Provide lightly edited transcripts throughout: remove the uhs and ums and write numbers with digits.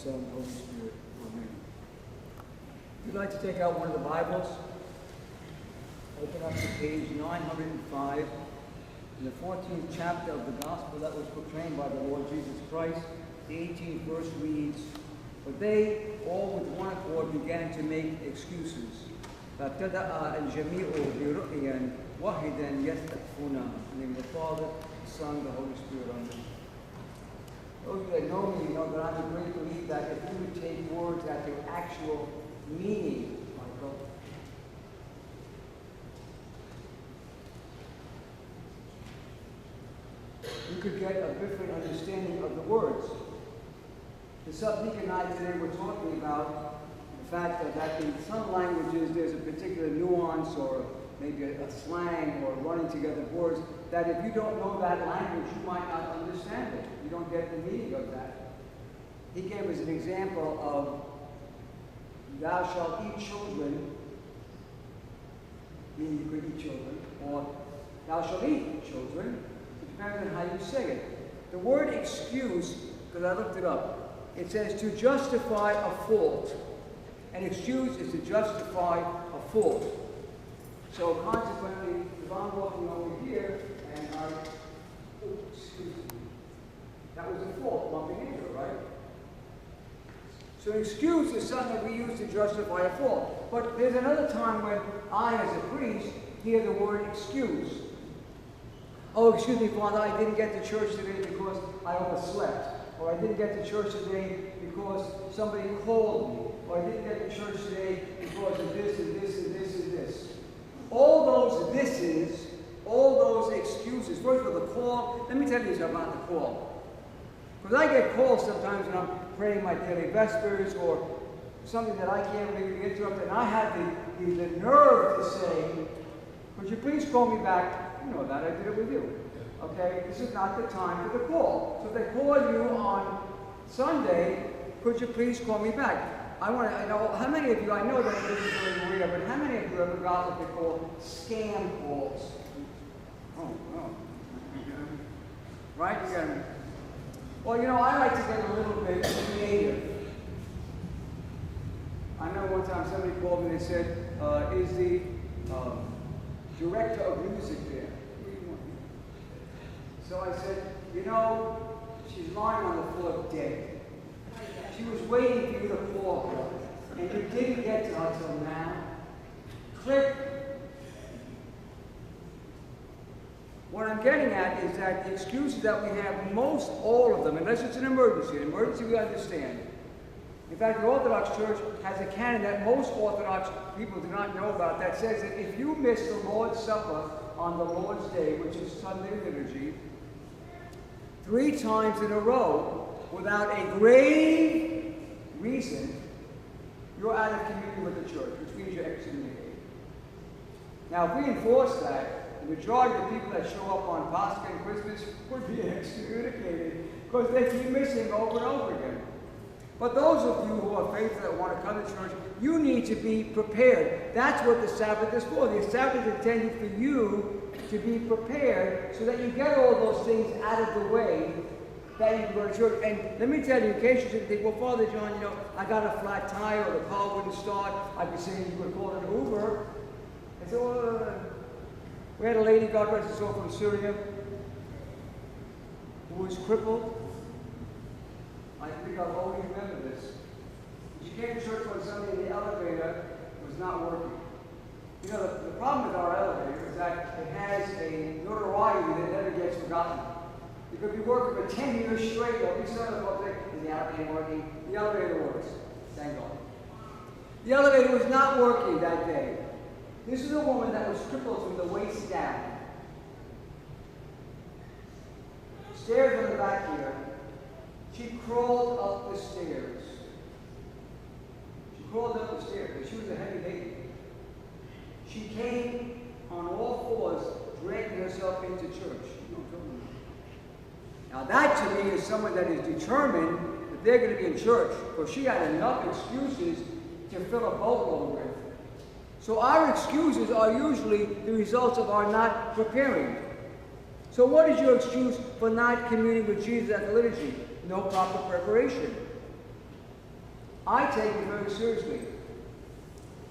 Son, and the Holy Spirit. Amen. If you'd like to take out one of the Bibles, open up to page 905. In the 14th chapter of the Gospel that was proclaimed by the Lord Jesus Christ, the 18th verse reads, "But they all with one accord began to make excuses. فابتدأ الجميع برؤيا واحدا يستخفون." In the name of the Father, the Son, and the Holy Spirit. Amen. Those of you that know me know that I'm a great believer that if you would take words at their actual meaning, Michael, you could get a different understanding of the words. The subdeacon and I today were talking about the fact that in some languages there's a particular nuance or maybe a slang or running together of words that if you don't know that language, you might not understand it. You don't get the meaning of that. He gave us an example of thou shalt eat children, meaning you could eat children, or thou shalt eat children. It depends on how you say it. The word excuse, because I looked it up, it says to justify a fault. And excuse is to justify a fault. So consequently, if I'm walking over here and excuse me, that was a fault bumping into it, right? So an excuse is something that we use to justify a fault. But there's another time when I, as a priest, hear the word excuse. Oh, excuse me, Father, I didn't get to church today because I overslept. Or I didn't get to church today because somebody called me. Or I didn't get to church today because of this and this and this and this. All those thises, all those excuses. First of all, the call. Let me tell you something about the call. Because I get calls sometimes when I'm praying my daily vespers or something that I can't really interrupt. And I have the nerve to say, could you please call me back? You know that, I did it with you. Okay, this is not the time for the call. So if they call you on Sunday, could you please call me back? I know, how many of you, I know that this is very rare, but how many of you ever got what they call scam calls? Oh, no. Right? Well, you know, I like to get a little bit creative. I know one time somebody called me and they said, is the director of music there? So I said, you know, she's lying on the floor dead. She was waiting for you to call her, and you didn't get to her till now. Click. What I'm getting at is that the excuses that we have, most all of them, unless it's an emergency we understand. In fact, the Orthodox Church has a canon that most Orthodox people do not know about that says that if you miss the Lord's Supper on the Lord's Day, which is Sunday liturgy, 3 times in a row, without a grave reason, you're out of communion with the church, which means you're excommunicated. Now, if we enforce that, the majority of the people that show up on Pascha and Christmas would be excommunicated because they keep missing over and over again. But those of you who are faithful that want to come to church, you need to be prepared. That's what the Sabbath is for. The Sabbath is intended for you to be prepared so that you get all those things out of the way that you can go to church. And let me tell you, in case you think, well, Father John, you know, I got a flat tire or the car wouldn't start, I'd be saying you could call an Uber. I said, well, we had a lady, God rest her soul, from Syria who was crippled. I think I'll always remember this. She came to church one Sunday and the elevator was not working. You know, the problem with our elevator is that it has a notoriety that never gets forgotten. You could be working for 10 years straight, or be son of a is the elevator working? The elevator works. Thank God. The elevator was not working that day. This is a woman that was crippled from the waist down. Stairs on the back here. She crawled up the stairs. She crawled up the stairs because she was a heavy lady. She came on all fours, dragging herself into church. Now that to me is someone that is determined that they're going to be in church, because she had enough excuses to fill a boatload with. So our excuses are usually the results of our not preparing. So what is your excuse for not communing with Jesus at the liturgy? No proper preparation. I take it very seriously.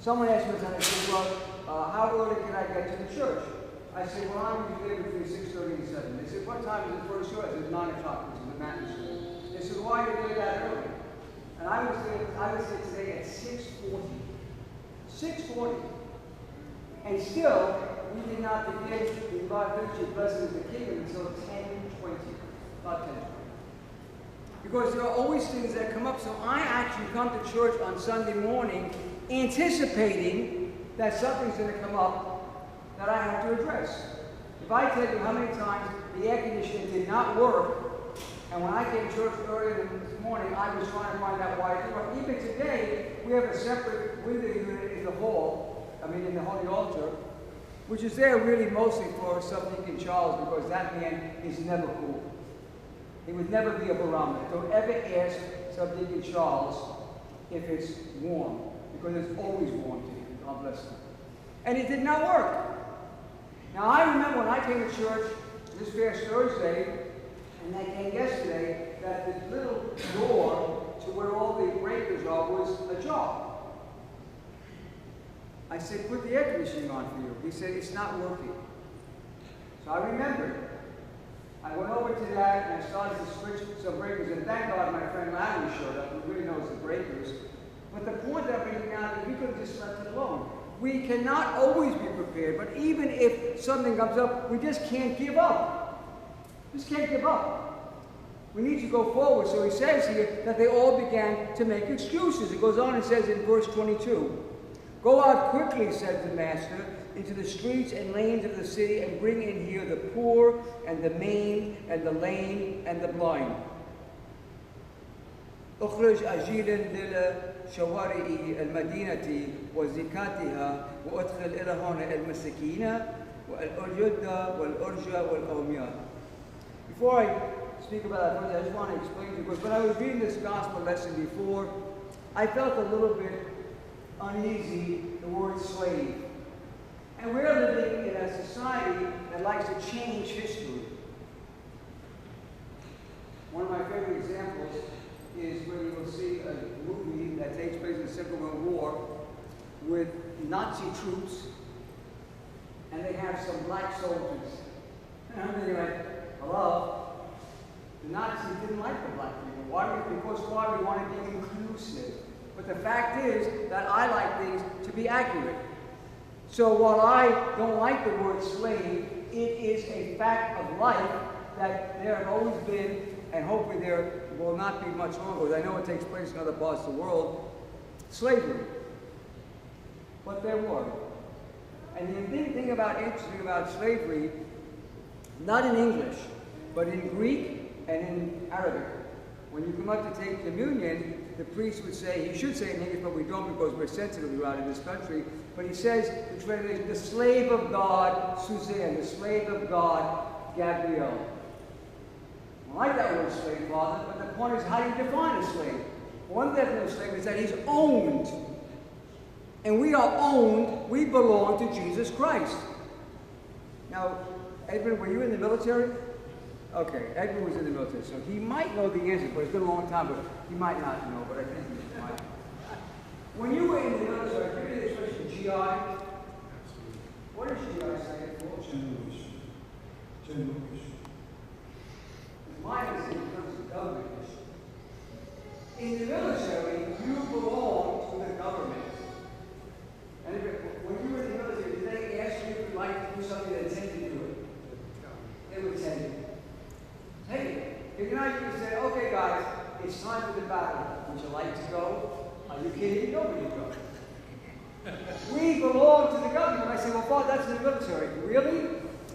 Someone asked me one time, I said, well, how early can I get to the church? I said, well, I'm usually there between 6:30 and 7. They said, what time is the first service? I said, 9 o'clock, which is the matinee service. They said, why are you there that early? And I was there today at 6:40. 6:40. And still, we did not begin the God Vinci Blessed is the Kingdom until 10:20. About 10:20. Because there are always things that come up. So I actually come to church on Sunday morning anticipating that something's going to come up that I have to address. If I tell you how many times the air conditioning did not work, and when I came to church earlier this morning, I was trying to find out why it didn't work. Even today, we have a separate window unit in the hall, in the Holy Altar, which is there really mostly for Subdeacon Charles, because that man is never cool. He would never be a barometer. Don't ever ask Subdeacon Charles if it's warm, because it's always warm to you. God bless him. And it did not work. Now, I remember when I came to church this past Thursday, and I came yesterday, that the little door to where all the breakers are was ajar. I said, put the air conditioning on for you. He said, it's not working. So I remembered. I went over to that and I started to switch some breakers, and thank God my friend Larry showed up, who really knows the breakers. But the point that I'm bringing out is we could have just left it alone. We cannot always be prepared, but even if something comes up, we just can't give up. Just can't give up. We need to go forward. So he says here that they all began to make excuses. It goes on and says in verse 22, "Go out quickly," said the master, "into the streets and lanes of the city, and bring in here the poor and the maimed and the lame and the blind. اخرج أجيلا للشوارع المدينة وزكاتها وأدخل إلى هنا المساكين والأرجل والأرجى والأومياء." Before I speak about that, I just want to explain to you, because when I was reading this gospel lesson before, I felt a little bit uneasy, the word slave. And we're living in a society that likes to change history. One of my favorite examples is where you will see a movie that takes place in the Second World War with Nazi troops, and they have some black soldiers. And I'm thinking like, hello? The Nazis didn't like the black people. Why? Because why? We want to be inclusive. But the fact is that I like things to be accurate. So while I don't like the word slave, it is a fact of life that there have always been, and hopefully there will not be much longer. I know it takes place in other parts of the world, slavery. But there were. And the thing interesting about slavery, not in English, but in Greek and in Arabic. When you come up to take communion, the priest would say, he should say in English, but we don't because we're sensitive around in this country, but he says, the translation, the slave of God, Suzanne, the slave of God, Gabrielle. I like that word slave, Father, but the point is, how do you define a slave? One definition of slave is that he's owned. And we are owned, we belong to Jesus Christ. Now, Edwin, were you in the military? Okay, Edwin was in the military, so he might know the answer, but it's been a long time, but he might not know, but I think he might. When you were in the military, give me the expression GI. What does GI stand for? General issue. Mine is in terms of government issue. In the military, you belong to the government. And when you were in the military, did they ask you if you'd like to do something that said to do it? They would tell you. Hey, if you're not, you say, okay guys, it's time for the battle. Would you like to go? Are you kidding? Nobody go. We belong to the government. I say, well, Father, that's in the military. Really?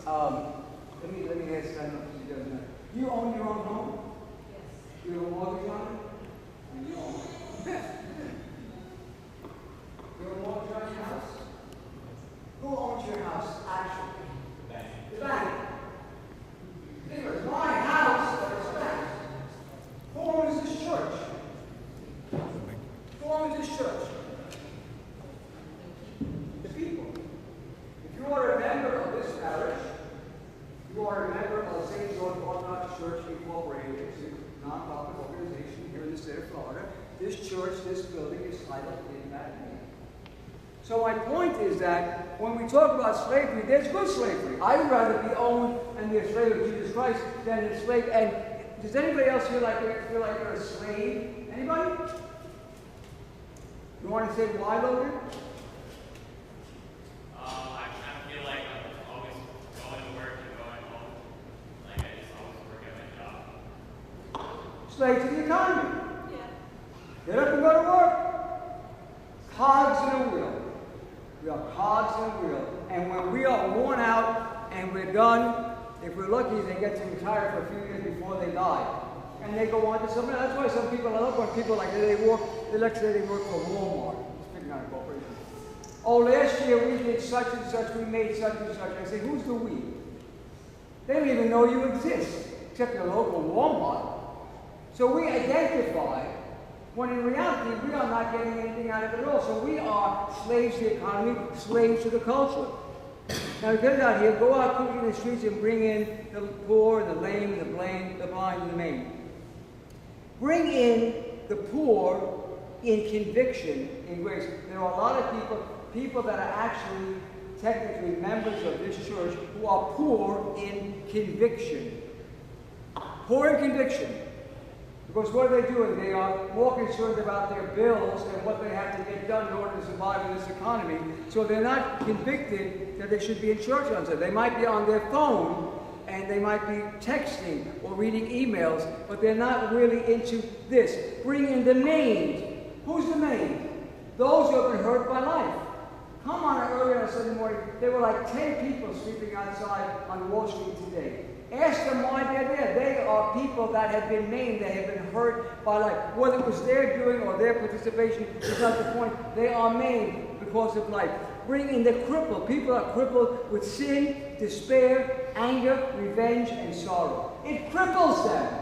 Let me ask, I don't know if she does that. You own your own home? Yes. You have a mortgage on it? And you own it. You have a mortgage on your house? Who owns your house, actually? The bank. The bank. It's my house, but it's back. Who owns this church? Who owns this church? The people. If you are a member of this parish, you are a member of St. George Orthodox Church Incorporated. It's a non-profit organization here this church, this building is titled in that name. So my point is that when we talk about slavery, there's good slavery. I would rather be owned and be a slave of Jesus Christ than a slave. And does anybody else feel like they're a slave? Anybody? You want to say why, Logan? I kind of feel like I'm always going to work and going home. Like I just always work at my job. Slave to the economy. Yeah. Get up and go to work. Cogs in a wheel. We are cogs in a wheel. And when we are worn out and we're done, if we're lucky, they get to retire for a few years before they die. And they go on to something. That's why some people, I love when people like they work, let's say they work for Walmart. Just picking on a corporation. Oh, last year we did such and such, we made such and such. I say, who's the we? They don't even know you exist, except your local Walmart. So we identify, when in reality we are not getting anything out of it at all. So we are slaves to the economy, slaves to the culture. Now get it out here, go out quickly in the streets and bring in the poor, the lame, the blind, and the maimed. Bring in the poor in conviction, in grace. There are a lot of people that are actually technically members of this church who are poor in conviction. Poor in conviction. Because what are they doing? They are more concerned about their bills and what they have to get done in order to survive in this economy. So they're not convicted that they should be in church on Sunday. They might be on their phone and they might be texting or reading emails, but they're not really into this. Bring in the maimed. Who's the maimed? Those who have been hurt by life. Come on early on a Sunday morning. There were like 10 people sleeping outside on Wall Street today. Ask them why they're there. They are people that have been maimed. They have been hurt by life. Whether it was their doing or their participation is not the point. They are maimed because of life. Bring in the crippled. People are crippled with sin, despair, anger, revenge, and sorrow. It cripples them.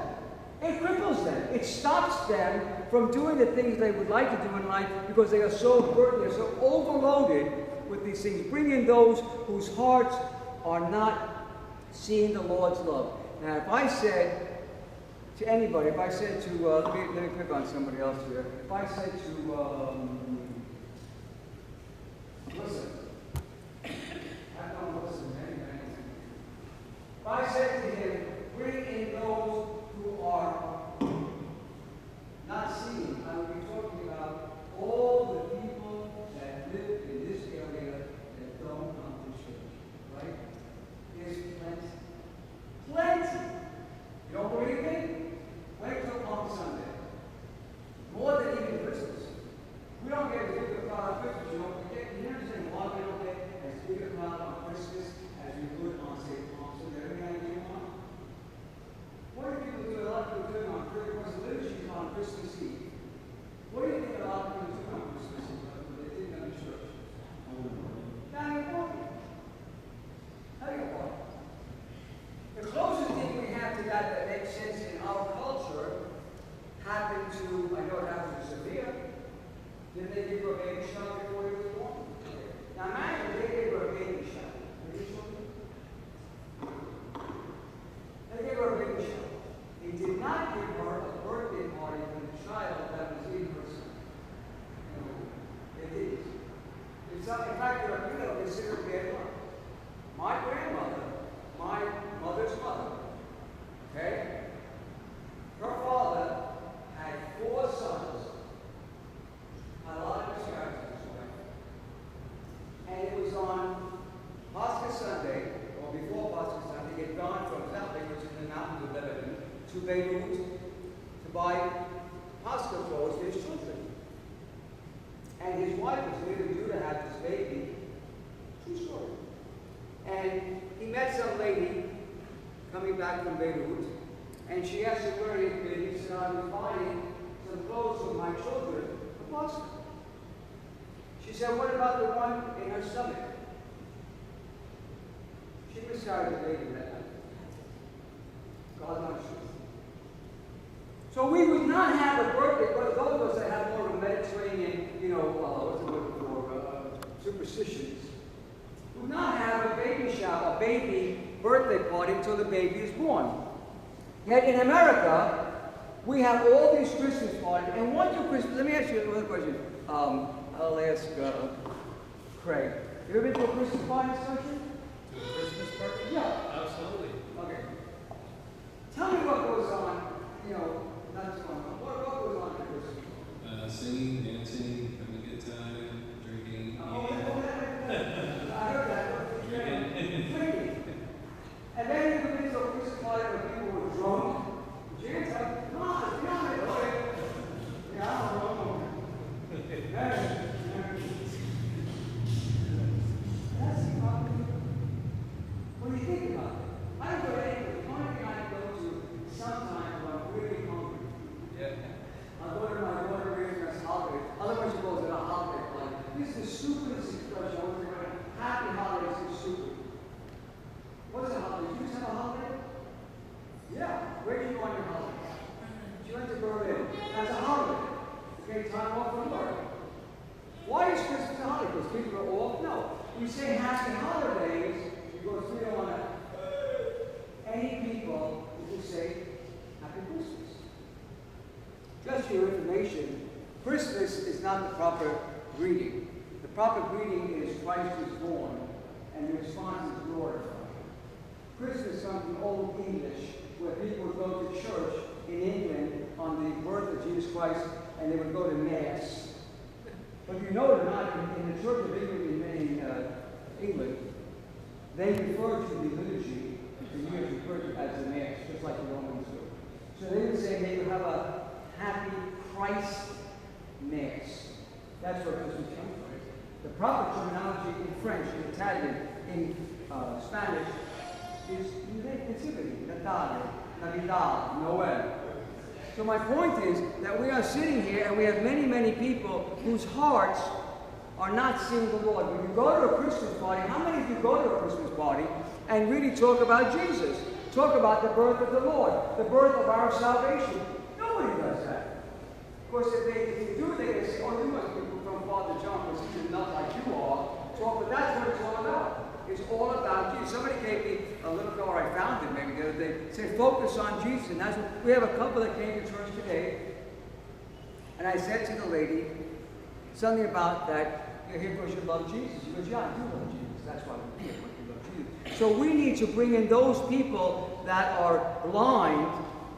It cripples them. It stops them from doing the things they would like to do in life because they are so burdened, they're so overloaded with these things. Bring in those whose hearts are not seeing the Lord's love. Now, if I said to anybody, if I said to, let me pick on somebody else here. If I said to, listen, I don't listen to anything. If I said to him, bring in those who are not seeing, I would be talking about all the people that live in this area that don't come to church, right? There's plenty. Plenty! You don't believe me? Wait till Palm Sunday. More than even Christmas. We don't get as big a crowd on Christmas. You understand why we don't get as big a crowd on Christmas as we would on, say, Palm Sunday? Every night you want? What do people do? A lot of people do on Christmas. Because the liturgy is on Christmas Eve. What do you think a lot of people do on Christmas Eve? But they didn't go to church. Now you're walking. How do you walk? The closest thing we have to that makes sense in our culture happened to, I know it happened to Sophia. Didn't they give her a baby shower before he was born? Now imagine they gave her a baby shower. They gave her a baby shower. They did not give her a birthday party for the child that was in her son. They didn't. In fact, there are people that consider bad luck. My grandmother, my mother's mother, okay? Her father had 4 sons, had a lot of miscarriages, and it was on Pascha Sunday, or before Pascha Sunday, he had gone from Zalbek, which is in the mountains of Lebanon, to Beirut to buy Pascha clothes for his children. And his wife was really due to have this baby. True story. And he met some lady coming back from Beirut, and she asked him where he had been. He said, I was buying some clothes for my children for Pascha. She said, what about the one in her stomach? She miscarried the baby that night. God knows truth. So we would not have a birthday, but those of us that have more of a Mediterranean, what's the word for, superstitions, would not have a baby shower, a baby birthday party until the baby is born. Yet in America, We have all these Christmas parties, and what do Christmas? Let me ask you another question. I'll ask Craig. You ever been to a Christmas party in this country? To a Christmas party? Yeah. Absolutely. Okay. Tell me what goes on. You know, not just one. What goes on at Christmas? Singing, dancing, having a good time, drinking, Oh, eating. I heard that. Drinking. And then you go into a Christmas party where people were drunk. James, come on, get on it. Yeah, I'm wrong. That's the problem. When you think about it, I don't go to any, the only thing I go to sometimes when I'm really hungry. Yeah. I go to my daughter Rita's holiday. Otherwise, she goes to a holiday party. This is the stupidest expression. I was going, happy holidays is stupid. What's a holiday? Do you have a holiday? Yeah. Where do you go on your holiday? She went to Berlin. That's a holiday. You get time off from work. Why is Christmas a holiday? Because people are off? No. You say happy holidays, you go through on any people who say happy Christmas. Just for your information, Christmas is not the proper greeting. The proper greeting is Christ is born, and the response is glorified. Christmas comes from Old English, where people would go to church in England on the birth of Jesus Christ, and they would go to Mass. But you know or not, in the Church of England in England, they refer to the liturgy, the years referred to as the Mass, just like the Romans do. So they would say they would have a happy Christ Mass. That's where Christmas comes from. The proper terminology in French, in Italian, in Spanish is Nativity, Natale, Navidad, Noel. So my point is that we are sitting here and we have many, many people whose hearts are not seeing the Lord. When you go to a Christmas party, how many of you go to a Christmas party and really talk about Jesus? Talk about the birth of the Lord, the birth of our salvation. Nobody does that. Of course, if they do, they say, oh, you must be from Father John because he's not like you are. But that's what it's all about. It's all about Jesus. Somebody gave me a little girl, I found it maybe the other day, said focus on Jesus. And that's what, we have a couple that came to church today. And I said to the lady something about that, you're here because you love Jesus. She goes, yeah, I do love Jesus. That's why we're here, because we love Jesus. So we need to bring in those people that are blind,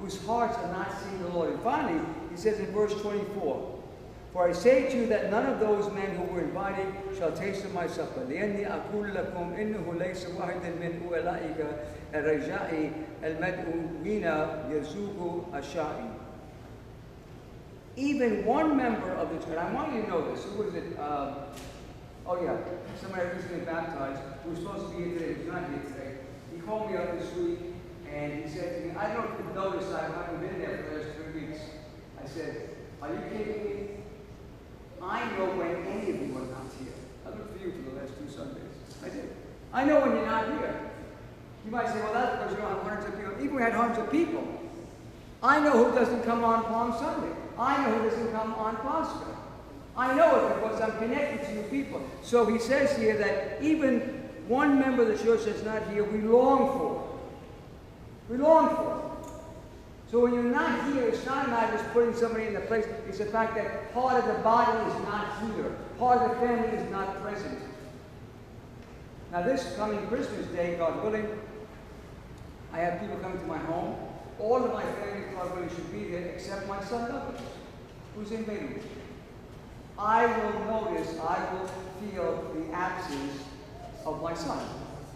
whose hearts are not seeing the Lord. And finally, he says in verse 24, for I say to you that none of those men who were invited shall taste of my supper. لأني أقول لكم إنه ليس واحد من أولئك الرجاء المدعوين يذوق الشيء. Even one member of the church, I want you to know this. Who was it? Oh yeah, somebody recently baptized who was supposed to be here today, who's not here today. He called me up this week and he said to me, I don't know if you've noticed I haven't been there for the last 3 weeks. I said, are you kidding me? I know when any of you are not here. I looked for you for the last 2 Sundays. I did. I know when you're not here. You might say, well, that's because you don't have hundreds of people. Even we had hundreds of people. I know who doesn't come on Palm Sunday. I know who doesn't come on Pascha. I know it because I'm connected to you people. So he says here that even one member of the church that's not here, we long for. We long for. So when you're not here, it's not a matter of just putting somebody in the place. It's the fact that part of the body is not here. Part of the family is not present. Now this coming Christmas Day, God willing, I have people coming to my home. All of my family, God willing, should be there except my son Douglas, who's in Beirut. I will notice, I will feel the absence of my son.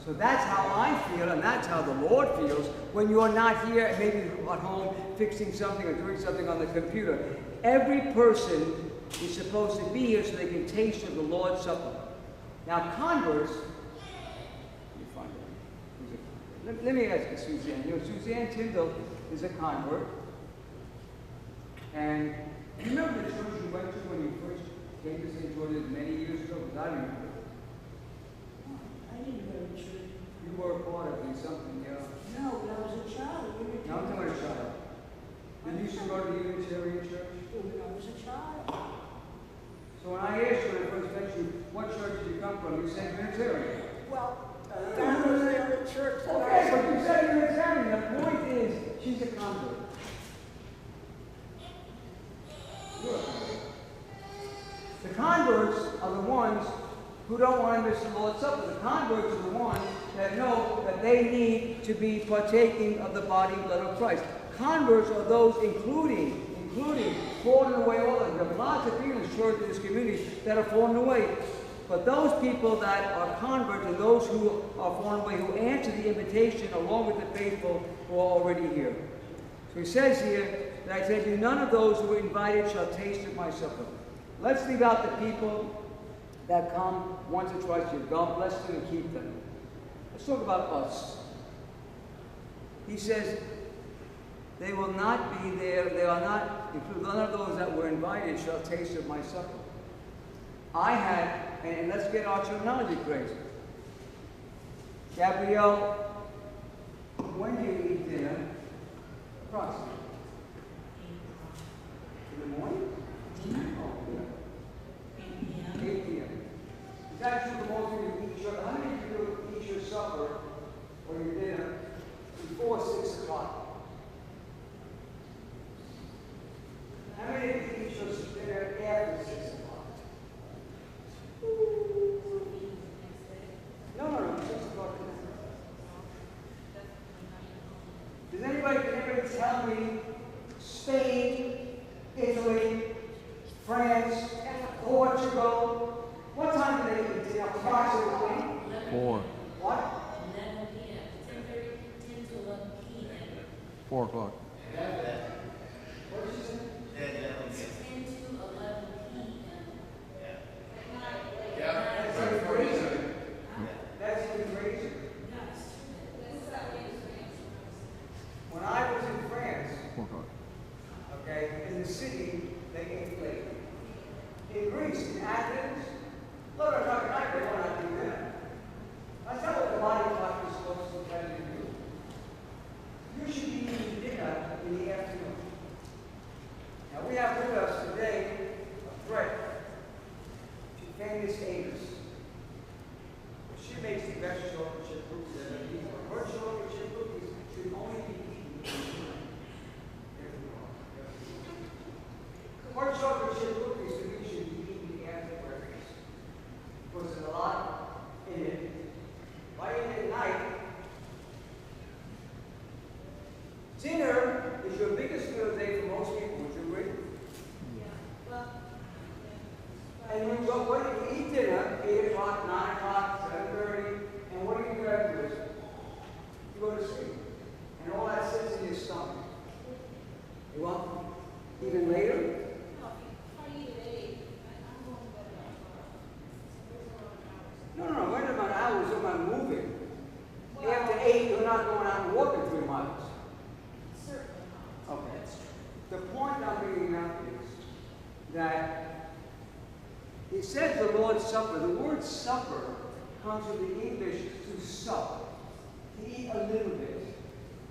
So that's how I feel, and that's how the Lord feels when you're not here and maybe at home fixing something or doing something on the computer. Every person is supposed to be here so they can taste of the Lord's Supper. Now, converts, let me ask you, Suzanne. You know, Suzanne Tyndall is a convert. And you remember the church you went to when you first came to St. George's many years ago? Because I remember. I didn't go to church. You were a part of something, yeah. No, when I was a child. Now I'm talking about a child. Did you used to go to the Unitarian church? When I was a child. So when I asked you when I first met you, what church did you come from? You said Unitarian. Well, that was the other church that Okay, but you said Unitarian. The point is, she's a convert. The converts are the ones who don't want to miss the Lord's Supper. The converts are the ones that know that they need to be partaking of the body and blood of Christ. Converts are those including falling away all of them. There are lots of people in this church, in this community, that are falling away. But those people that are converts and those who are fallen away, who answer the invitation along with the faithful who are already here. So he says here that I say to you, none of those who are invited shall taste of my supper. Let's leave out the people that come once or twice a year. God bless them and keep them. Let's talk about us. He says, they will not be there, they are not, none of those that were invited shall taste of my supper. I had, and let's get our terminology crazy. Gabrielle, when do you eat dinner? Approximately. In the morning? Oh, yeah. 8 p.m. Is that true for most of you? How many of you eat your supper or your dinner before 6 o'clock? How many of you eat your dinner after 6 o'clock? No, 6 o'clock. Can anybody tell me Spain, Italy, France, Portugal, what time do they eat dinner approximately? 4. What? 11 p.m. 10 to 11 p.m. 4 o'clock. What did you say? 10 to 11 p.m. That's even crazier. That's even crazier. When I was in France, 4 o'clock. okay, in the city, they ate late. In Greece, in Athens, look, I'm talking night, they don't have to do that. That's not what the body clock is supposed to tell you to do. You should be eating dinner in the afternoon. Now, we have with us today a threat to famous Amos. She makes the best chocolate chip cookies that are eaten. Her chocolate chip cookies should only be eaten in the evening. Her chocolate chip cookies to me should be eaten after breakfast. Because there's a lot in it. Right in at night, dinner is your biggest meal of the day for most people, would you agree? And when you eat dinner, 8 o'clock, 9 o'clock, 7:30, and what do you do afterwards? You go to sleep. And all that sits in your stomach. You want even later? No, wait about hours, you're not moving. After 8, you're not going out and walking 3 miles. Okay. The point I'm bringing out is that it says the Lord's Supper. The word supper comes from the English to sup, to eat a little bit,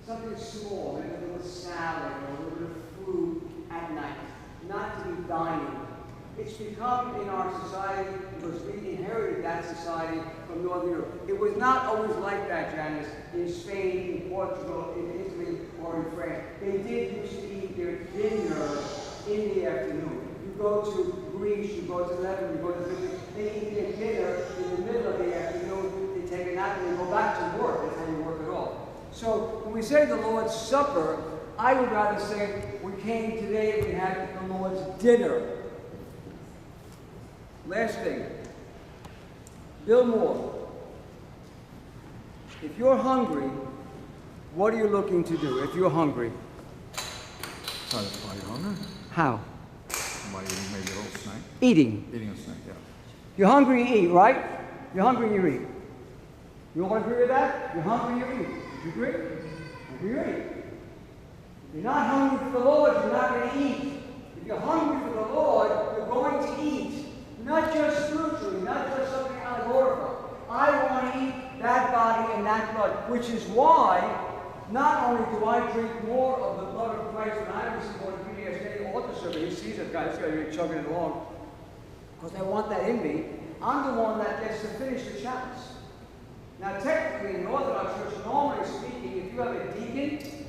something small, maybe a little salad or a little bit of food at night, not to be dining. It's become in our society, because we inherited that society from Northern Europe. It was not always like that, Janice, in Spain, in Portugal, in Italy, or in France. They did used to eat their dinner in the afternoon. You go to Greece, you go to Lebanon, you go to Italy, they eat their dinner in the middle of the afternoon, they take a nap, and they go back to work. That's how you work it off. So when we say the Lord's Supper, I would rather say we came today and we had the Lord's dinner. Last thing, Bill Moore. If you're hungry, what are you looking to do if you're hungry? Satisfy your hunger How? by eating maybe a little snack. Eating. Eating a snack, yeah. You're hungry, you eat, right? You're hungry, you eat. You all agree with that? You're hungry, you eat. You agree? Hungry, you eat. If you're not hungry for the Lord, you're not going to eat. If you're hungry for the Lord, you're going to eat. Not just spiritually, not just something allegorical. I want to eat that body and that blood, which is why not only do I drink more of the blood of Christ when I was born in PDS altar server, he sees it, guys, he's chugging it along, because I want that in me. I'm the one that gets to finish the chalice. Now, technically, in the Orthodox Church, normally speaking, if you have a deacon,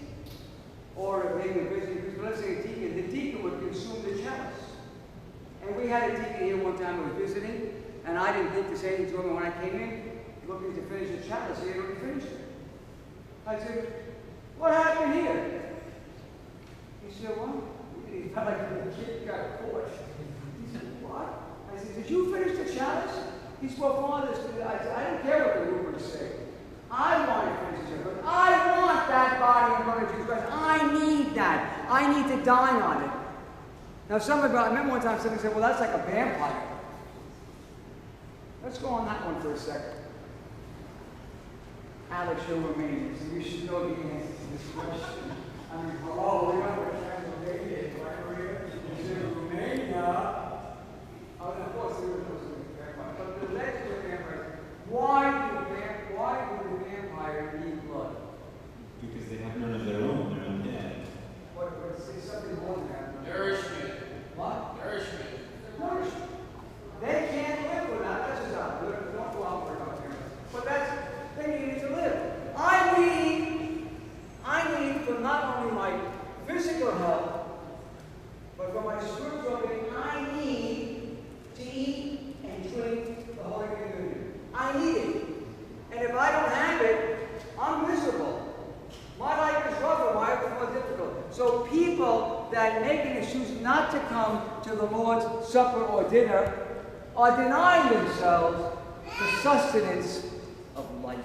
or maybe a visiting priest, but let's say a deacon, the deacon would consume the chalice. And we had a deacon here one time who was visiting, and I didn't think to say anything to him when I came in, looking to finish the chalice. He had already finished it. I said, what happened here? He said, what? He felt like the kid got caught. He said, what? I said, did you finish the chalice? He said, well, Father, I said, I don't care what the Lutherans say. I want to finish the chalice. I want that body and blood of Jesus Christ. I need that. I need to die on it. Now, I remember one time somebody said, well, that's like a vampire. Let's go on that one for a second. Alex, you're Romanian, so you should know the answer to this question. I mean, hello, we know what Transylvania is, right, Maria? Is it Romania? Oh, no, of course, there was no vampire. But the legend of vampires, why do the vampire need blood? Because they have none of their own, they're undead. Say something more than that. Nourishment. What? Nourishment. Nourishment. They can't live without. That's just not good. Don't go out for it. But they need to live. I need for not only my physical health, but for my spiritual being, I need to eat and drink the Holy Communion. I need it. And if I don't have it, I'm miserable. My life is rougher, my life is more difficult. So people that make an excuse not to come to the Lord's Supper or dinner are denying themselves the sustenance of life.